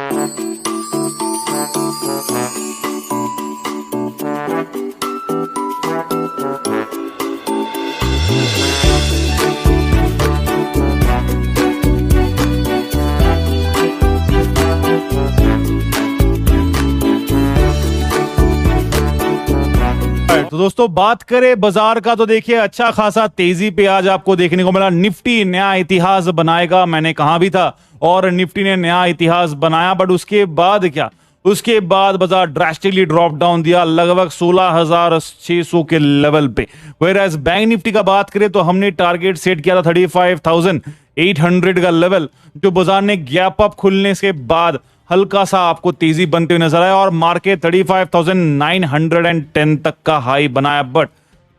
तो दोस्तों बात करें बाजार का तो देखिए अच्छा खासा तेजी पे आज आपको देखने को मिला। निफ्टी नया इतिहास बनाएगा, मैंने कहा भी था, और निफ्टी ने नया इतिहास बनाया। बट उसके बाद क्या, उसके बाद बाजार ड्रास्टिकली ड्रॉप डाउन दिया लगभग 16,600 के लेवल पे। व्हेयरएज बैंक निफ्टी का बात करें तो हमने टारगेट सेट किया था 35,800 का लेवल, जो बाजार ने गैप अप खुलने के बाद हल्का सा आपको तेजी बनते हुए नजर आया और मार्केट 35,910 तक का हाई बनाया। बट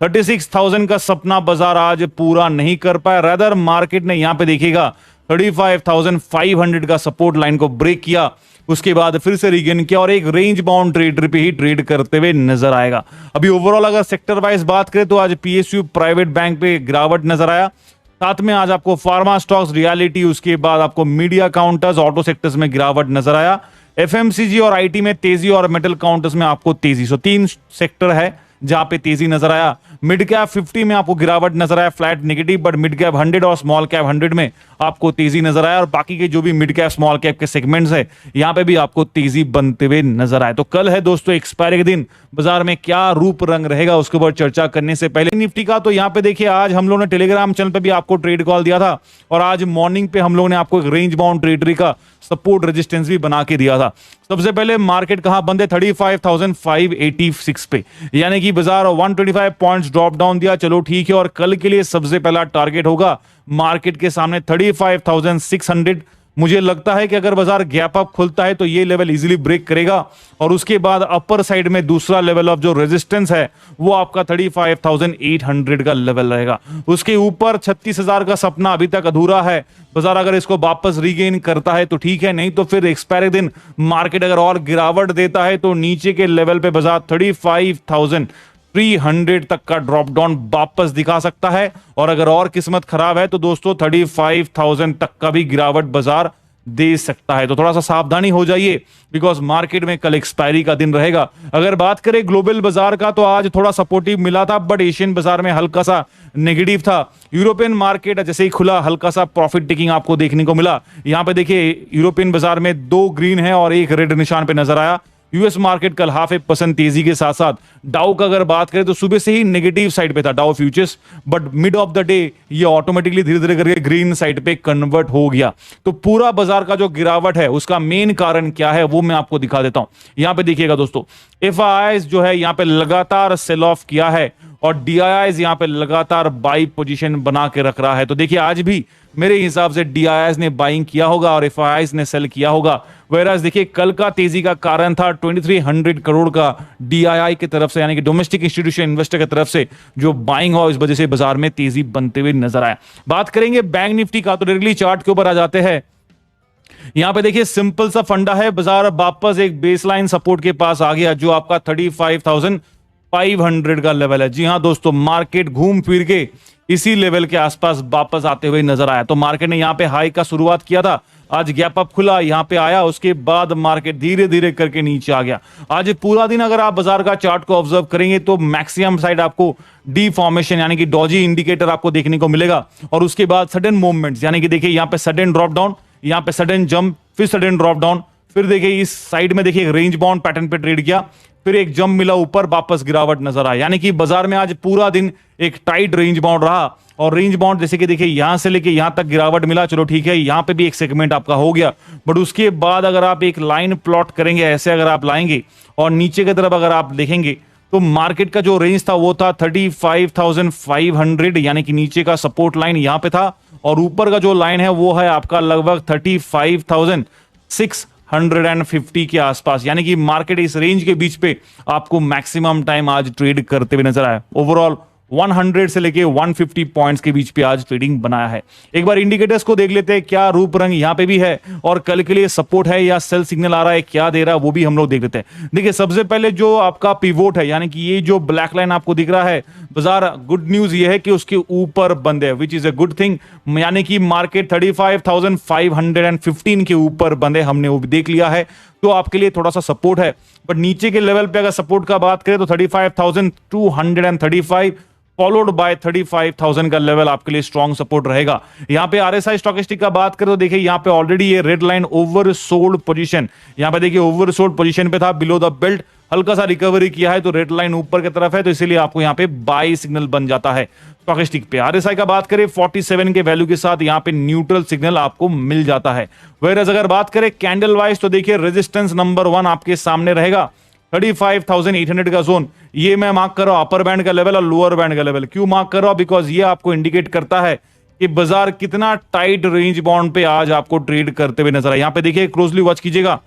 36,000 का सपना बाजार आज पूरा नहीं कर पाया। रादर मार्केट ने यहां पे देखिएगा 35,500 का सपोर्ट लाइन को ब्रेक किया, उसके बाद फिर से रीगेन किया और एक रेंज बाउंड ट्रेडर पे ही ट्रेड करते हुए नजर आएगा। अभी ओवरऑल अगर सेक्टर वाइज बात करें तो आज पीएसयू प्राइवेट बैंक पे गिरावट नजर आया, साथ में आज आपको फार्मा स्टॉक्स, रियलिटी, उसके बाद आपको मीडिया काउंटर्स, ऑटो सेक्टर्स में गिरावट नजर आया। एफएमसीजी और आईटी में तेजी और मेटल काउंटर्स में आपको तेजी। सो 3 सेक्टर है जहां पे तेजी नजर आया। मिड कैप 50 में आपको गिरावट नजर आया, flat negative, but mid cap 100 और स्मॉल कैप 100 में आपको तेजी नजर आया। और बाकी के जो भी मिड कैप स्मॉल कैप के सेगमेंट्स है यहां पे भी आपको तेजी बनते हुए नजर आए। तो कल है दोस्तों एक्सपायरी के दिन, बाजार में क्या रूप रंग रहेगा उसके ऊपर चर्चा करने से पहले निफ्टी का तो यहां पे देखिए आज हम लोगों ने टेलीग्राम चैनल पे भी आपको ट्रेड कॉल दिया था और आज मॉर्निंग पे हम लोगों ने आपको एक रेंज बाउंड ट्रेडरी का सपोर्ट रेजिस्टेंस भी बना के दिया था। सबसे पहले मार्केट कहां बंद है, 35,586 पे, यानी कि बाजार 125 पॉइंट्स ड्रॉप डाउन दिया। चलो ठीक है, और कल के लिए सबसे पहला टारगेट होगा मार्केट के सामने 35,600। मुझे लगता है कि अगर बाजार गैप अप खुलता है तो ये लेवल इजीली ब्रेक करेगा और उसके बाद अपर साइड में दूसरा लेवल ऑफ जो रेजिस्टेंस है वो आपका 35,800 का लेवल रहेगा। उसके ऊपर 36,000 का सपना अभी तक अधूरा है। बाजार अगर इसको वापस रीगेन करता है तो ठीक है, नहीं तो फिर एक्सपायरी दिन मार्केट अगर और गिरावट देता है तो नीचे के लेवल पे बाजार 35,300 तक का ड्रॉप डाउन वापस दिखा सकता है। और अगर और किस्मत खराब है तो दोस्तों 35,000 तक का भी गिरावट बाजार दे सकता है। तो थोड़ा सा सावधानी हो जाइए, बिकॉज मार्केट में कल एक्सपायरी का दिन रहेगा। अगर बात करें ग्लोबल बाजार का तो आज थोड़ा सपोर्टिव मिला था, बट एशियन बाजार में हल्का सा नेगेटिव था। यूरोपियन मार्केट जैसे ही खुला हल्का सा प्रॉफिट टेकिंग आपको देखने को मिला। यहां पे देखिए यूरोपियन बाजार में 2 ग्रीन है और 1 रेड निशान पे नजर आया। यूएस मार्केट कल 0.5% तेजी के साथ साथ डाउ का अगर बात करें तो सुबह से ही नेगेटिव साइड पे था Dow futures, but mid of the day ये ऑटोमेटिकली धीरे धीरे करके ग्रीन साइड पे कन्वर्ट हो गया। तो पूरा बाजार का जो गिरावट है उसका मेन कारण क्या है वो मैं आपको दिखा देता हूं। यहां पे देखिएगा दोस्तों, एफआईआईज जो है यहां पे लगातार सेल ऑफ किया है और डीआईआईज यहां पे लगातार बाई पोजीशन बना के रख रहा है। तो देखिए आज भी मेरे हिसाब से डीआईआईज ने बाइंग किया होगा और एफआईआईज ने सेल किया होगा। वेराज देखिए कल का तेजी का कारण था 2300 करोड़ का डीआईआई की तरफ से, यानी कि डोमेस्टिक इंस्टीट्यूशन इन्वेस्टर की तरफ से जो बाइंग हुआ, इस वजह से बाजार में तेजी बनते हुए नजर आया। बात करेंगे बैंक निफ्टी का तो डायरेक्टली चार्ट के ऊपर आ जाते हैं। यहां पे देखिए सिंपल सा फंडा है, बाजार वापस एक बेसलाइन सपोर्ट के पास आ गया जो आपका 35,500 का लेवल है। जी हां दोस्तों, मार्केट घूम फिर के इसी लेवल के आसपास वापस आते हुए नजर आया। तो मार्केट ने यहां पे हाई का शुरुआत किया था, आज गैप अप खुला, यहां पे आया, उसके बाद मार्केट धीरे धीरे करके नीचे आ गया। आज पूरा दिन अगर आप बाजार का चार्ट को ऑब्जर्व करेंगे तो मैक्सिमम साइड आपको डी फॉर्मेशन यानी कि डॉजी इंडिकेटर आपको देखने को मिलेगा और उसके बाद सडन मूवमेंट्स, यानी कि देखिए यहां पे सडन ड्रॉप डाउन, यहां पे सडन जंप, फिर सडन ड्रॉप डाउन, फिर देखिए इस साइड में देखिए रेंज बाउंड पैटर्न पे ट्रेड किया, फिर एक जंप मिला ऊपर, वापस गिरावट नजर आया। यानी कि बाजार में आज पूरा दिन एक टाइट रेंज बाउंड रहा और रेंज बाउंड जैसे कि देखिए यहां से लेके यहां तक गिरावट मिला, चलो ठीक है, यहां पे भी एक सेगमेंट आपका हो गया। बट उसके बाद अगर आप एक लाइन प्लॉट करेंगे, ऐसे अगर आप लाएंगे और नीचे की तरफ अगर आप देखेंगे तो मार्केट का जो रेंज था वो था 35,500, यानी कि नीचे का सपोर्ट लाइन यहां पे था और ऊपर का जो लाइन है वो है आपका लगभग 35,650 के आसपास। यानी कि मार्केट इस रेंज के बीच पे आपको मैक्सिमम टाइम आज ट्रेड करते हुए नजर आया। ओवरऑल 100 से लेके 150 पॉइंट्स के बीच पे आज ट्रेडिंग बनाया है। एक बार इंडिकेटर्स को देख लेते हैं, क्या रूप रंग यहां पे भी है और कल के लिए सपोर्ट है या सेल सिग्नल आ रहा है, क्या दे रहा है वो भी हम लोग देख लेते हैं। देखिए सबसे पहले जो आपका पिवोट है, यानी कि ये जो ब्लैक लाइन आपको दिख रहा है, बाजार गुड न्यूज ये है कि उसके ऊपर बंद है, which is a good thing, यानी कि मार्केट 35,515 के ऊपर बंद है, हमने वो भी देख लिया है, तो आपके लिए थोड़ा सा सपोर्ट है। बट नीचे के लेवल पे अगर सपोर्ट का बात करें तो 35,235 फॉलोड बाय 35,000 का लेवल आपके लिए स्ट्रॉन्ग सपोर्ट रहेगा। यहां पे आरएसआई स्टॉकेस्टिक का बात करें तो देखिए यहां पे ऑलरेडी ये रेड लाइन ओवरसोल्ड पोजीशन, यहां पे देखिए ओवरसोल्ड पोजीशन पे था, बिलो द बेल्ट हल्का सा रिकवरी किया है तो रेड लाइन ऊपर की तरफ है, तो इसीलिए आपको यहां पे बाय सिग्नल बन जाता है स्टॉकेस्टिक पे। आरएसआई का बात करें 47 के वैल्यू के साथ यहां पे न्यूट्रल सिग्नल आपको मिल जाता है। वेयरएज अगर बात करें कैंडल वाइज तो देखिए रेजिस्टेंस नंबर 1 आपके सामने रहेगा 35,800 का जोन, ये मैं मार्क कर रहा हूं अपर बैंड का लेवल और लोअर बैंड का लेवल। क्यों मार्क कर रहा हूं? बिकॉज ये आपको इंडिकेट करता है कि बाजार कितना टाइट रेंज बाउंड पे आज आपको ट्रेड करते हुए नजर आए। यहां पे देखिए क्लोजली वॉच कीजिएगा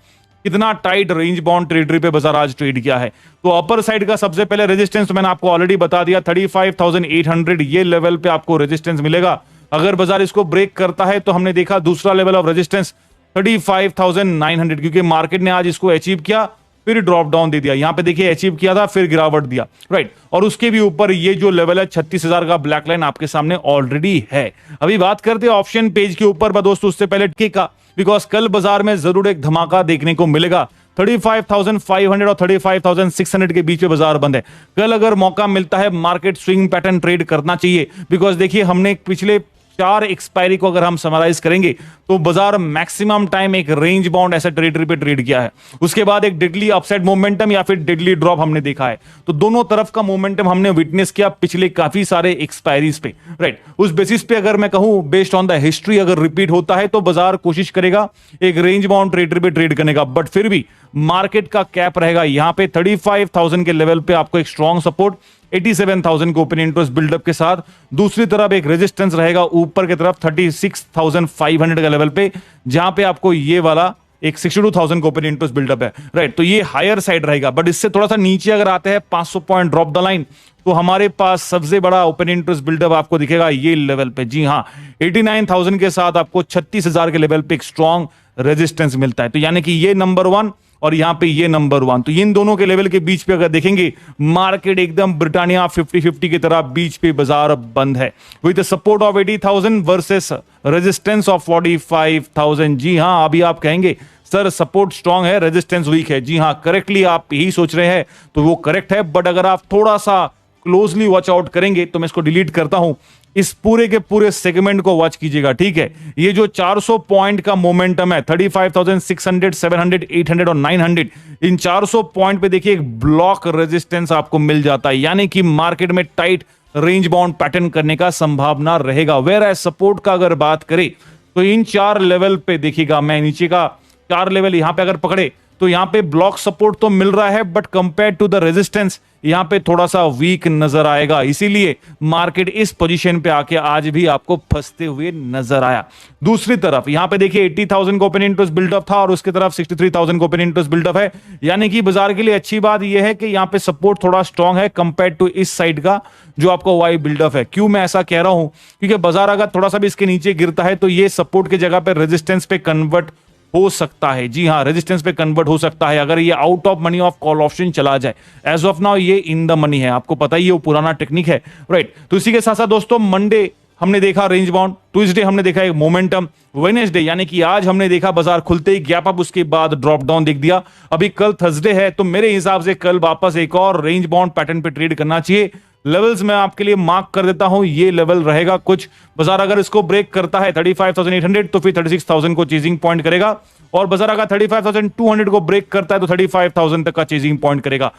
कितना टाइट रेंज बाउंड टेरिटरी पे बाजार आज ट्रेड किया है। तो अपर साइड का सबसे पहले रेजिस्टेंस मैंने आपको ऑलरेडी बता दिया 35,800, ये लेवल पे आपको रेजिस्टेंस मिलेगा। अगर बाजार इसको ब्रेक करता है तो हमने देखा दूसरा लेवल ऑफ रेजिस्टेंस 35,900, क्योंकि मार्केट ने आज इसको अचीव किया फिर ड्रॉप डाउन दे दिया। यहां पे देखिए अचीव किया था फिर गिरावट दिया, राइट। और उसके भी ऊपर ये जो लेवल है 36,000 का ब्लैक लाइन आपके सामने ऑलरेडी है। अभी बात करते हैं ऑप्शन पेज के ऊपर दोस्तों, उससे पहले टी का, बिकॉज कल बाजार में जरूर एक धमाका देखने को मिलेगा। 35,500 और 35,600 के बीच में बाजार बंद है। कल अगर मौका मिलता है मार्केट स्विंग पैटर्न ट्रेड करना चाहिए, बिकॉज देखिए हमने पिछले 4 एक्सपायरी को अगर हम समराइज करेंगे तो बाजार मैक्सिमम टाइम एक रेंज बाउंड ऐसा टेरिटरी पे ट्रेड किया है, उसके बाद एक डेडली अपसाइड मोमेंटम या फिर डेडली ड्रॉप हमने देखा है। तो दोनों तरफ का मोमेंटम हमने विटनेस किया पिछले काफी सारे एक्सपायरीज पे, राइट। उस बेसिस पे अगर मैं कहूं बेस्ड ऑन द हिस्ट्री अगर रिपीट होता है तो बाजार कोशिश करेगा एक रेंज बाउंड टेरिटरी पे ट्रेड करने का, बट फिर भी मार्केट का कैप रहेगा यहां पे 35,000 के लेवल पे आपको एक स्ट्रॉन्ग सपोर्ट 87,000 के ओपन इंटरेस्ट बिल्डअप के साथ, दूसरी तरफ एक रेजिस्टेंस रहेगा ऊपर की तरफ 36,500 का लेवल पे, जहां पे आपको ये वाला एक 62,000 का ओपन इंटरेस्ट बिल्डअप है, राइट। तो ये हायर साइड रहेगा, बट इससे थोड़ा सा नीचे अगर आते हैं 500 पॉइंट ड्रॉप द लाइन तो हमारे पास सबसे बड़ा ओपन इंटरेस्ट बिल्डअप आपको दिखेगा ये लेवल पे। जी हां, 89,000 के साथ आपको 36,000 के लेवल पे एक स्ट्रॉन्ग रेजिस्टेंस मिलता है। तो यानी कि ये नंबर 1 और यहां पे ये नंबर 1, तो इन दोनों के लेवल के बीच पे अगर देखेंगे मार्केट एकदम ब्रिटानिया 50-50 की तरह बीच पे बाजार बंद है, with support of 80,000 versus resistance of 45,000। जी हां, अभी आप कहेंगे सर सपोर्ट स्ट्रांग है रेजिस्टेंस वीक है। जी हां, करेक्टली आप यही सोच रहे हैं, तो वो करेक्ट है, बट अगर आप थोड़ा सा क्लोजली वॉच आउट करेंगे तो मैं इसको डिलीट करता हूं, इस पूरे के पूरे सेगमेंट को वॉच कीजिएगा, ठीक है। ये जो 400 पॉइंट का मोमेंटम है 35,600, 700, 800 और 900, इन 400 पॉइंट पे देखिए एक ब्लॉक रेजिस्टेंस आपको मिल जाता है, यानी कि मार्केट में टाइट रेंज बाउंड पैटर्न करने का संभावना रहेगा। वेयर एज सपोर्ट का अगर बात करें तो इन 4 लेवल पे देखिएगा, मैं नीचे का 4 लेवल यहां पे अगर पकड़े तो यहां पे ब्लॉक सपोर्ट तो मिल रहा है, but compare to the resistance यहां पे थोड़ा सा वीक नजर आएगा, इसीलिए मार्केट इस पोजीशन पे आके आज भी आपको फंसते हुए नजर आया। दूसरी तरफ यहां पे देखिए 80,000 का ओपन इंटरेस्ट बिल्डअप था और उसकी तरफ 63,000 का ओपन इंटरेस्ट बिल्डअप है, यानी कि बाजार के लिए अच्छी बात यह है कि यहां पे सपोर्ट थोड़ा स्ट्रांग है कंपेयर टू इस साइड का जो आपको वाई बिल्डअप है। क्यों मैं ऐसा कह रहा हूं? क्योंकि बाजार अगर थोड़ा सा भी इसके नीचे गिरता है तो ये सपोर्ट की जगह पे रेजिस्टेंस पे कन्वर्ट हो सकता है। जी हां, रेजिस्टेंस पे कन्वर्ट हो सकता है अगर ये out of money of call option चला जाए। एज ऑफ नाउ ये इन द मनी है, आपको पता ही है वो पुराना टेक्निक है, राइट। तो इसी के साथ साथ दोस्तों मंडे हमने देखा रेंज बाउंड, ट्यूसडे हमने देखा एक मोमेंटम, वेडनेसडे यानी कि आज हमने देखा बाजार खुलते ही गैप अप, उसके बाद ड्रॉप डाउन दिख दिया। अभी कल थर्सडे है, तो मेरे हिसाब से कल वापस एक और रेंज बाउंड पैटर्न पे ट्रेड करना चाहिए। लेवल्स मैं आपके लिए मार्क कर देता हूं, ये लेवल रहेगा कुछ, बाजार अगर इसको ब्रेक करता है 35,800 तो फिर 36,000 को चेजिंग पॉइंट करेगा, और बाजार अगर 35,200 को ब्रेक करता है तो 35,000 तक का चेजिंग पॉइंट करेगा।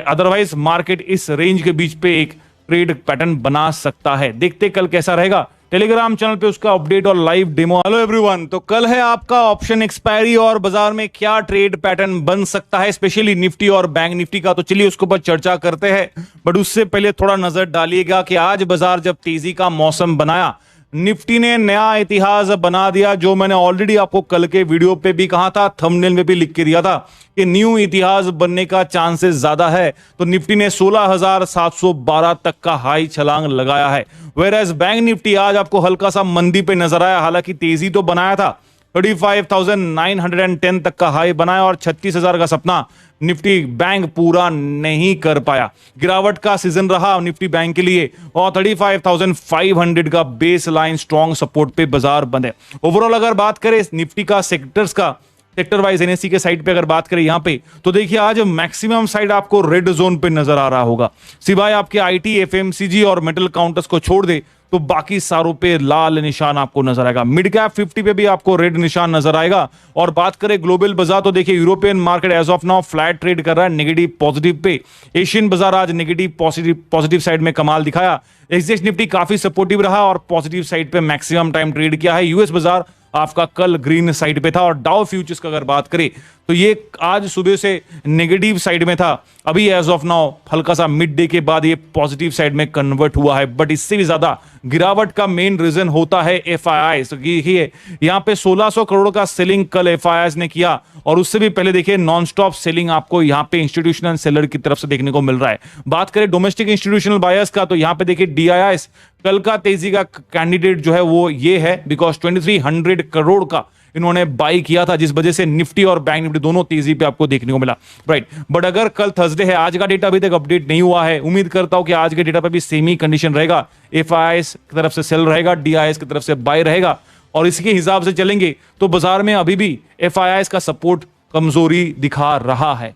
अदरवाइज मार्केट इस रेंज के बीच पे एक ट्रेड पैटर्न बना सकता है। देखते कल कैसा रहेगा, टेलीग्राम चैनल पे उसका अपडेट और लाइव डेमो। हेलो एवरीवन, तो कल है आपका ऑप्शन एक्सपायरी और बाजार में क्या ट्रेड पैटर्न बन सकता है, स्पेशली निफ्टी और बैंक निफ्टी का, तो चलिए उसके ऊपर चर्चा करते हैं। बट उससे पहले थोड़ा नजर डालिएगा कि आज बाजार जब तेजी का मौसम बनाया, निफ्टी ने नया इतिहास बना दिया, जो मैंने ऑलरेडी आपको कल के वीडियो पे भी कहा था, थंबनेल में भी लिख के दिया था कि न्यू इतिहास बनने का चांसेस ज्यादा है। तो निफ्टी ने 16,712 तक का हाई छलांग लगाया है। वेयरएज बैंक निफ्टी आज आपको हल्का सा मंदी पे नजर आया, हालांकि तेजी तो बनाया था, 35,910 तक का हाई बनाया और 36,000 का सपना निफ्टी बैंक पूरा नहीं कर पाया। गिरावट का सीजन रहा निफ्टी बैंक के लिए और 35,500 का बेस लाइन स्ट्रॉन्ग सपोर्ट पे बाजार बंद है। ओवरऑल अगर बात करें निफ्टी का सेक्टर्स का, सेक्टर वाइज एनएससी के साइड पे अगर बात करें यहां पे, तो देखिए आज मैक्सिमम साइड आपको रेड जोन पे नजर आ रहा होगा। सिवाय आपके आईटी, एफएमसीजी और मेटल काउंटर्स को छोड़ दे तो बाकी सारों पे लाल निशान आपको नजर आएगा। मिड कैप 50 पे भी आपको रेड निशान नजर आएगा। और बात करें ग्लोबल बाजार तो देखिए European market as of now flat trade कर रहा है, नेगेटिव पॉजिटिव पे। एशियन बाजार आज नेगेटिव पॉजिटिव साइड में कमाल दिखाया। एक्सचेंज निफ्टी काफी सपोर्टिव रहा और पॉजिटिव साइड पे मैक्सिमम टाइम ट्रेड किया है। यूएस बाजार आपका कल ग्रीन साइड पे था और डाउ फ्यूचर्स का अगर बात करें तो ये आज सुबह से नेगेटिव साइड में था, अभी एज ऑफ नाउ हल्का सा मिड डे के बाद ये पॉजिटिव साइड में कन्वर्ट हुआ है। बट इससे भी ज्यादा गिरावट का मेन रीजन होता है एफआईआई। तो देखिए यहां पे 1600 करोड़ का सेलिंग कल एफआईआई ने किया और उससे भी पहले देखिए नॉन स्टॉप सेलिंग आपको यहां पे इंस्टीट्यूशनल सेलर की तरफ से देखने को मिल रहा है। बात करें डोमेस्टिक इंस्टीट्यूशनल बायर्स का तो यहां पे देखिए डीआईआईएस कल का तेजी का कैंडिडेट जो है वो ये है, बिकॉज 2300 करोड़ का इन्होंने बाई किया था, जिस वजह से निफ्टी और बैंक निफ्टी दोनों तेजी पे आपको देखने को मिला, राइट। बट अगर कल थर्सडे है, आज का डेटा अभी तक अपडेट नहीं हुआ है, उम्मीद करता हूं कि आज के डेटा पे भी सेम ही कंडीशन रहेगा। एफआईआईएस की तरफ से सेल रहेगा, डीआईआईएस की तरफ से बाय रहेगा और इसके हिसाब से चलेंगे तो बाजार में अभी भी एफआईआईएस का सपोर्ट कमजोरी दिखा रहा है।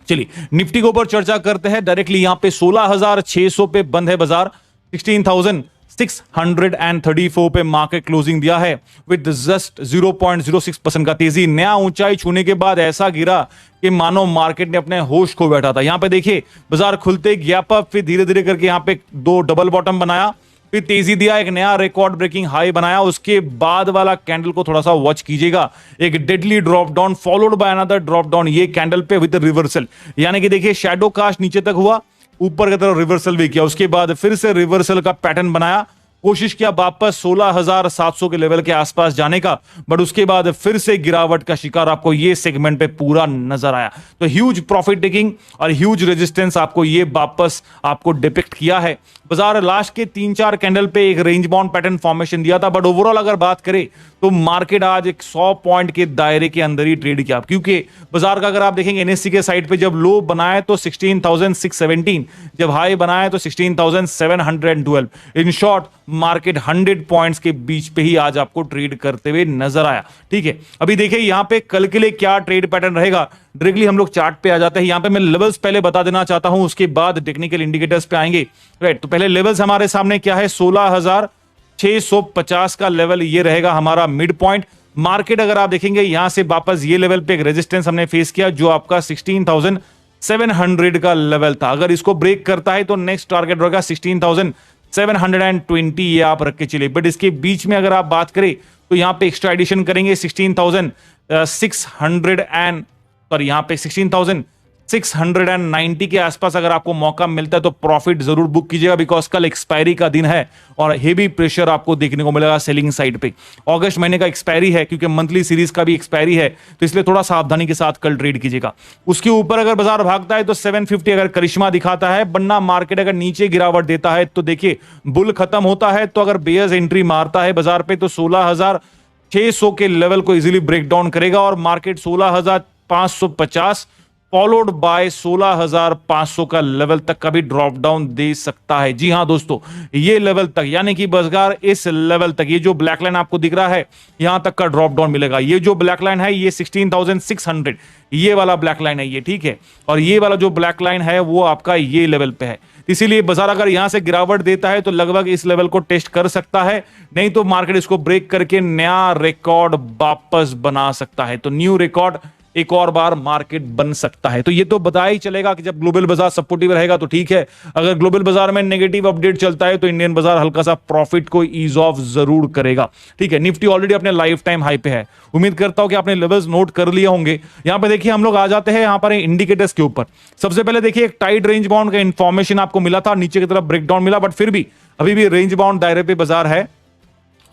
चलिए निफ्टी के ऊपर चर्चा करते हैं डायरेक्टली। यहां पे 16,600 पे बंद है बाजार, 16,634 पे मार्केट क्लोजिंग दिया है विद जस्ट 0.06% का तेजी। नया ऊंचाई छूने के बाद ऐसा गिरा कि मानो मार्केट ने अपने होश खो बैठा था। यहां पे देखिए बाजार खुलते गैप अप, फिर धीरे धीरे करके यहां पे दो डबल बॉटम बनाया, फिर तेजी दिया, एक नया रिकॉर्ड ब्रेकिंग हाई बनाया। उसके बाद वाला कैंडल को थोड़ा सा वॉच कीजिएगा, एक deadly drop down followed by another drop down ये कैंडल पे विद रिवर्सल, यानी कि देखिए शैडो कास्ट नीचे तक हुआ, ऊपर की तरफ रिवर्सल भी किया, उसके बाद फिर से रिवर्सल का पैटर्न बनाया, कोशिश किया वापस 16,700 के लेवल के आसपास जाने का, बट उसके बाद फिर से गिरावट का शिकार आपको ये सेगमेंट पे पूरा नजर आया। तो ह्यूज प्रॉफिट टेकिंग और ह्यूज रेजिस्टेंस आपको ये वापस आपको डिपिक्ट किया है। बाजार लास्ट के 3-4 कैंडल पे एक रेंज बाउंड पैटर्न फॉर्मेशन दिया था, बट ओवरऑल अगर बात करें तो मार्केट आज एक 100 पॉइंट के दायरे के अंदर ही ट्रेड किया, क्योंकि बाजार का अगर आप देखेंगे एनएससी के साइड पे जब लो बनाए तो 16,617, जब हाई बनाए तो 16,712। इन शॉर्ट मार्केट 100 पॉइंट्स के बीच पे ही आज आपको ट्रेड करते हुए नजर आया। ठीक है, अभी देखिए यहां पे कल के लिए क्या ट्रेड पैटर्न रहेगा, डायरेक्टली हम लोग चार्ट पे आ जाते हैं। यहां पे मैं लेवल्स पहले बता देना चाहता हूं, उसके बाद टेक्निकल इंडिकेटर्स पे आएंगे, राइट। तो पहले लेवल्स हमारे सामने क्या है, 16,650 का लेवल ये रहेगा हमारा मिड पॉइंट। मार्केट अगर आप देखेंगे यहां से वापस ये लेवल पे एक रेजिस्टेंस हमने फेस किया जो आपका 16,700 का लेवल था। अगर इसको ब्रेक करता है तो नेक्स्ट टारगेट रहेगा 16,720, ये आप रख के चलिए। बट इसके बीच में अगर आप बात करें तो यहां पे एक्स्ट्रा एडिशन करेंगे 16,690 के आसपास अगर आपको मौका मिलता है तो प्रॉफिट जरूर बुक कीजिएगा, बिकॉज कल एक्सपायरी का दिन है और हेवी प्रेशर आपको देखने को मिलेगा सेलिंग साइड पे। अगस्त महीने का एक्सपायरी है, क्योंकि मंथली सीरीज का भी एक्सपायरी है, तो इसलिए थोड़ा सावधानी के साथ कल ट्रेड कीजिएगा। उसके ऊपर अगर बाजार भागता है तो 750 अगर करिश्मा दिखाता है, वरना मार्केट अगर नीचे गिरावट देता है तो देखिए बुल खत्म होता है, तो अगर बेयर्स एंट्री मारता है बाजार पे तो 16,600 के लेवल को इजीली ब्रेक डाउन करेगा और मार्केट 16,550 फॉलोड बाय 16,500 का लेवल तक का भी ड्रॉप डाउन दे सकता है। जी हां दोस्तों, ये लेवल तक, यानी कि बाजार इस लेवल तक, ये जो ब्लैक लाइन आपको दिख रहा है यहां तक का ड्रॉप डाउन मिलेगा। ये जो ब्लैक लाइन है ये 16,600, ये वाला ब्लैक लाइन है ये, ठीक है। और ये वाला जो ब्लैक लाइन है वो आपका ये लेवल पे है, इसीलिए बाजार अगर यहां से गिरावट देता है तो लगभग इस लेवल को टेस्ट कर सकता है, नहीं तो मार्केट इसको ब्रेक करके नया रिकॉर्ड वापस बना सकता है। तो न्यू रिकॉर्ड एक और बार मार्केट बन सकता है। तो ये तो बताया ही चलेगा कि जब ग्लोबल बाजार सपोर्टिव रहेगा तो ठीक है, अगर ग्लोबल बाजार में नेगेटिव अपडेट चलता है तो इंडियन बाजार हल्का सा प्रॉफिट को ईज ऑफ जरूर करेगा। ठीक है, निफ्टी ऑलरेडी अपने लाइफ टाइम हाई पे है, उम्मीद करता हूं कि आपने लेवल्स नोट कर लिए होंगे। यहां पे देखिए हम लोग आ जाते हैं यहां पर इंडिकेटर्स के ऊपर। सबसे पहले देखिए एक टाइट रेंज बाउंड का इंफॉर्मेशन आपको मिला था, नीचे की तरफ ब्रेकडाउन मिला, बट फिर भी अभी भी रेंज बाउंड दायरे पे बाजार है।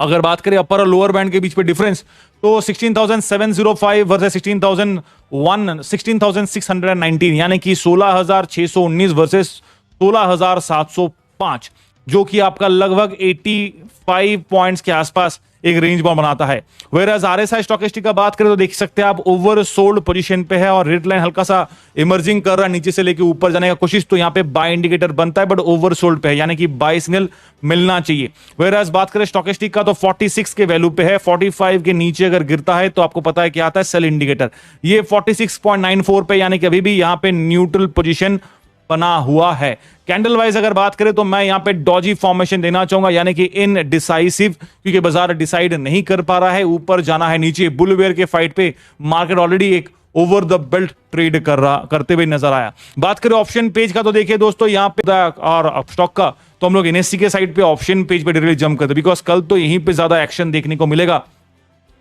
अगर बात करें अपर और लोअर बैंड के बीच पे डिफरेंस, तो 16,705 वर्सेस 16,619, यानी कि 16,619 वर्सेस 16,705, जो कि आपका लगभग 85 पॉइंट्स के आसपास एक रेंज बाउंड बनाता है। वेयरएज आरएसआई स्टॉकेस्टिक का बात करें तो देख सकते हैं आप ओवर सोल्ड पोजीशन पे है और रेड लाइन हल्का सा इमर्जिंग कर रहा है, नीचे से लेके ऊपर जाने का कोशिश, तो यहां पे बाय इंडिकेटर बनता है, बट ओवर सोल्ड पे है, यानी कि बाय सिग्नल मिलना चाहिए। वेयरएज बात करें स्टॉकेस्टिक का तो 46 के वैल्यू पे है, 45 के नीचे अगर गिरता है तो आपको पता है क्या आता है, सेल इंडिकेटर। ये 46.94 पे, यानी कि अभी भी यहां पे न्यूट्रल पोजीशन बना हुआ है। कैंडल वाइज अगर बात करें तो मैं यहां पे डॉजी फॉर्मेशन देना चाहूंगा, यानी कि इनडिसाइसिव, क्योंकि बाजार डिसाइड नहीं कर पा रहा है, ऊपर जाना है नीचे। बुल बेयर के फाइट पे मार्केट ऑलरेडी एक ओवर द बेल्ट ट्रेड करते हुए नजर आया। बात करें ऑप्शन पेज का तो देखिए दोस्तों यहां पे और स्टॉक का, तो हम लोग एनएससी के साइड पे ऑप्शन पेज पे डायरेक्टली जंप करते, बिकॉज कल तो यहीं पे ज्यादा एक्शन देखने को मिलेगा।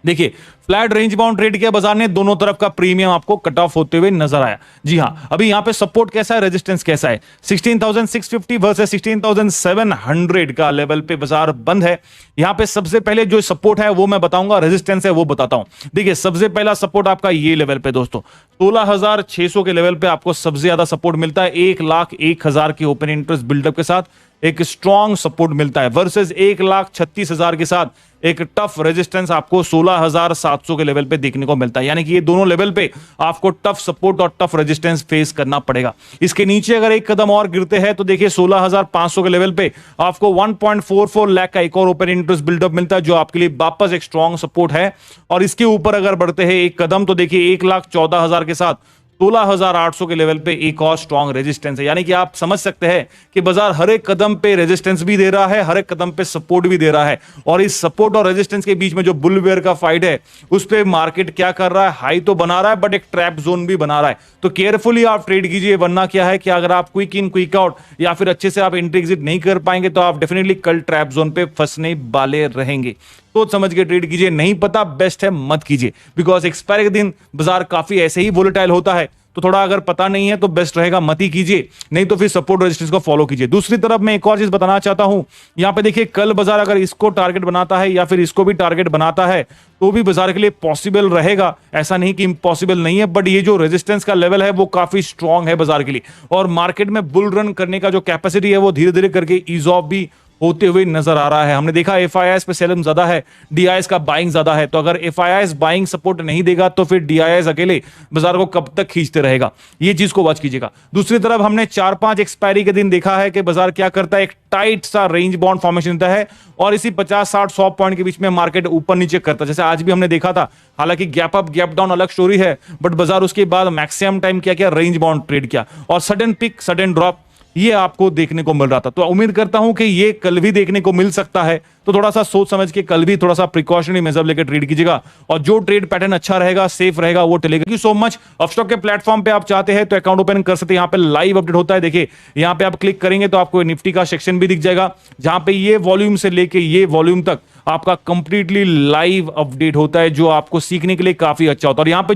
देखिए फ्लैट रेंज बाउंड ट्रेड किया बाजार ने, दोनों तरफ का प्रीमियम आपको कट ऑफ होते हुए नजर आया। जी हां, अभी यहां पे सपोर्ट कैसा है, रेजिस्टेंस कैसा है, 16,650 वर्सेस 16,700 का लेवल पे बाजार बंद है। यहां पे सबसे पहले जो सपोर्ट है वो मैं बताऊंगा, रेजिस्टेंस है वो बताता हूं। देखिए सबसे पहला सपोर्ट आपका ये लेवल पे दोस्तों 16,600 के लेवल पे आपको सबसे ज्यादा सपोर्ट मिलता है। 1,01,000 के ओपन इंटरेस्ट बिल्डअप के साथ एक स्ट्रॉन्ग सपोर्ट मिलता है, वर्सेस 1,36,000 के साथ एक टफ रेजिस्टेंस आपको 16,700 के लेवल पे देखने को मिलता है। यानी कि ये दोनों लेवल पे आपको टफ सपोर्ट और टफ रेजिस्टेंस फेस करना पड़ेगा। इसके नीचे अगर एक कदम और गिरते हैं तो देखिए 16,500 के लेवल पे आपको 1.44 लाख का एक और ओपन इंटरेस्ट बिल्डअप मिलता है, जो आपके लिए वापस एक स्ट्रॉन्ग सपोर्ट है। और इसके ऊपर अगर बढ़ते हैं एक कदम तो देखिए 1,14,000 के साथ 16,800 के लेवल पे एक और स्ट्रॉन्ग रेजिस्टेंस है। यानी कि आप समझ सकते हैं कि बाजार हर एक कदम पे रेजिस्टेंस भी दे रहा है, हर एक कदम पे सपोर्ट भी दे रहा है। और इस सपोर्ट और रेजिस्टेंस के बीच में जो बुल बेयर का फाइट है उस पे मार्केट क्या कर रहा है, हाई तो बना रहा है बट एक ट्रैप जोन भी बना रहा है। तो केयरफुली आप ट्रेड कीजिए, वरना क्या है कि अगर आप क्विक इन क्विक आउट या फिर अच्छे से आप एंट्री एग्जिट नहीं कर पाएंगे तो आप डेफिनेटली कल ट्रैप जोन पे फंसने वाले रहेंगे। तो समझ के ट्रेड कीजिए, नहीं पता बेस्ट है मत कीजिए, बिकॉज एक्सपायरी के दिन बाजार काफी ऐसे ही वोलेटाइल होता है। तो थोड़ा अगर पता नहीं है तो बेस्ट रहेगा मत ही कीजिए, नहीं तो फिर सपोर्ट रेजिस्टेंस को फॉलो कीजिए। दूसरी तरफ मैं एक और चीज बताना चाहता हूं, यहां पे देखिए कल बाजार अगर इसको टारगेट बनाता है या फिर इसको भी टारगेट बनाता है तो भी बाजार के लिए पॉसिबल रहेगा, ऐसा नहीं कि इम्पॉसिबल नहीं है। बट ये जो रेजिस्टेंस का लेवल है वो काफी स्ट्रांग है बाजार के लिए, और मार्केट में बुल रन करने का जो कैपेसिटी है वो धीरे धीरे करके ईज ऑफ भी होते हुए नजर आ रहा है। हमने देखा एफआईआईएस पे सेलिंग ज्यादा है, डीआईएस का बाइंग ज्यादा है। तो अगर एफआईआईएस बाइंग सपोर्ट नहीं देगा तो फिर डीआईएस अकेले बाजार को कब तक खींचते रहेगा, ये चीज को वॉच कीजिएगा। दूसरी तरफ हमने 4-5 एक्सपायरी के दिन देखा है कि बाजार क्या करता है, एक टाइट सा रेंज बाउंड फॉर्मेशन देता है और इसी 50-60-100 पॉइंट के बीच में मार्केट ऊपर नीचे करता है, जैसे आज भी हमने देखा था। हालांकि गैप अप गैप डाउन अलग स्टोरी है, बट बाजार उसके बाद मैक्सिमम टाइम क्या किया, रेंज बाउंड ट्रेड किया और सडन पिक सडन ड्रॉप ये आपको देखने को मिल रहा था। तो उम्मीद करता हूं कि ये कल भी देखने को मिल सकता है, तो थोड़ा सा सोच समझ के कल भी थोड़ा सा प्रिकॉशनरी मेजर लेकर ट्रेड कीजिएगा, और जो ट्रेड पैटर्न अच्छा रहेगा, सेफ रहेगा, वो चलेगा। Thank you so much. Upstox के प्लेटफॉर्म पे आप चाहते हैं तो अकाउंट ओपन कर सकते हैं, यहाँ पे लाइव अपडेट होता है। देखिए यहाँ पे आप क्लिक करेंगे तो आपको निफ्टी का सेक्शन भी दिख जाएगा, जहां पे ये वॉल्यूम से लेके ये वॉल्यूम तक आपका कंप्लीटली लाइव अपडेट होता है, जो आपको सीखने के लिए काफी अच्छा होता है। और यहाँ पे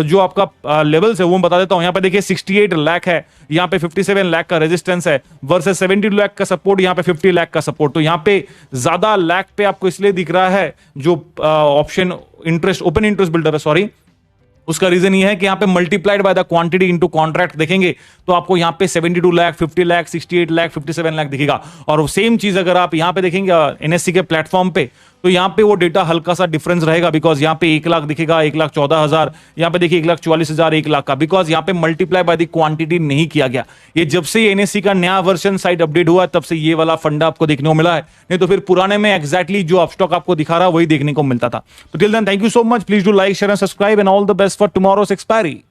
जो आपका लेवल्स है वो मैं बता देता हूं। यहाँ पे देखिए 68 लाख है, यहाँ पे 57 लाख का रेजिस्टेंस है, वर्सेस 72 लाख का सपोर्ट, यहाँ पे 50 लाख का सपोर्ट। तो यहाँ पे ज्यादा लाख पे आपको इसलिए दिख रहा है, जो option interest open interest buildup है, सॉरी, उसका रीजन ये है कि यहाँ पे multiplied by the quantity into contract देखेंगे तो आपको यहाँ पे 72 लाख, 50 लाख, 68 लाख, 57 लाख दिखेगा। और सेम चीज अगर आप यहाँ पे देखेंगे एनएससी के प्लेटफॉर्म पे तो यहाँ पे वो डेटा हल्का सा डिफरेंस रहेगा, बिकॉज यहाँ पे 1 लाख दिखेगा, 1,14,000, यहाँ पे देखिए 1,44,000, 1 लाख का, बिकॉज यहाँ पे मल्टीप्लाई बाय द क्वांटिटी नहीं किया गया। ये जब से एनएससी का नया वर्जन साइट अपडेट हुआ तब से ये वाला फंडा आपको देखने को मिला है, नहीं तो फिर पुराने में एक्जैक्टली जो अपस्टॉक आपको दिखा रहा है वही देखने को मिलता था। तो till then thank you so much, please do like share and subscribe and all the best for tomorrow's expiry.